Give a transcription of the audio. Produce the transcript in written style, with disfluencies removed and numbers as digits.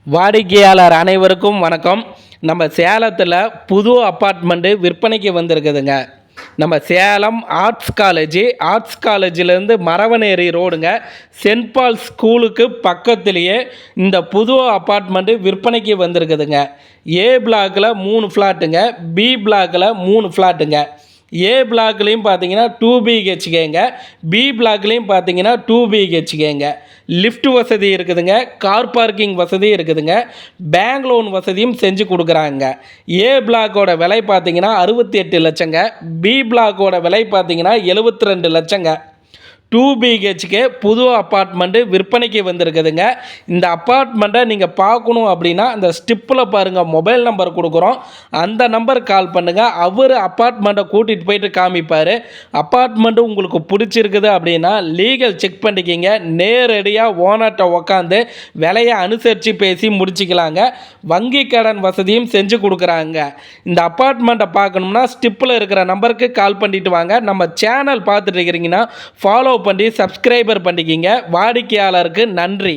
வாடிக்கையாளர் அனைவருக்கும் வணக்கம். நம்ம சேலத்தில் புது அப்பார்ட்மெண்ட்டு விற்பனைக்கு வந்திருக்குதுங்க. நம்ம சேலம் ஆர்ட்ஸ் காலேஜிலேருந்து மரவனேரி ரோடுங்க, சென்ட் பால் ஸ்கூலுக்கு பக்கத்துலேயே இந்த புது அப்பார்ட்மெண்ட்டு விற்பனைக்கு வந்திருக்குதுங்க. ஏ பிளாக்கில் 3 ஃப்ளாட்டுங்க, பி பிளாக்கில் 3 ஃப்ளாட்டுங்க. ஏ பிளாக்லேயும் பார்த்தீங்கன்னா 2 பிஹெச்கேங்க, பி பிளாக்லேயும் பார்த்தீங்கன்னா 2 பிஹெச்கேங்க. லிஃப்ட் வசதி இருக்குதுங்க, கார் பார்க்கிங் வசதி இருக்குதுங்க, பேங்க் லோன் வசதியும் செஞ்சு கொடுக்குறாங்க. ஏ பிளாக்கோட விலை பார்த்தீங்கன்னா 68 லட்சங்க, பி பிளாக்கோட விலை பார்த்தீங்கன்னா 72 லட்சங்க. 2 பிஹெச்கே புது அப்பார்ட்மெண்ட்டு விற்பனைக்கு வந்திருக்குதுங்க. இந்த அப்பார்ட்மெண்ட்டை நீங்கள் பார்க்கணும் அப்படின்னா அந்த ஸ்டிப்பில் பாருங்கள், மொபைல் நம்பர் கொடுக்குறோம், அந்த நம்பருக்கு கால் பண்ணுங்கள். அவர் அப்பார்ட்மெண்ட்டை கூட்டிகிட்டு போயிட்டு காமிப்பார். அப்பார்ட்மெண்ட்டு உங்களுக்கு பிடிச்சிருக்குது அப்படின்னா லீகல் செக் பண்ணிக்கிங்க. நேரடியாக ஓனர்கிட்ட உக்காந்து விலையை அனுசரித்து பேசி முடிச்சிக்கலாங்க. வங்கி கடன் வசதியும் செஞ்சு கொடுக்குறாங்க. இந்த அப்பார்ட்மெண்ட்டை பார்க்கணும்னா ஸ்டிப்பில் இருக்கிற நம்பருக்கு கால் பண்ணிட்டு வாங்க. நம்ம சேனல் பார்த்துட்டு இருக்கிறீங்கன்னா ஃபாலோ பண்ணி சப்ஸ்கிரைபர் பண்ணிக்கிங்க. வாடிக்கையாளருக்கு நன்றி.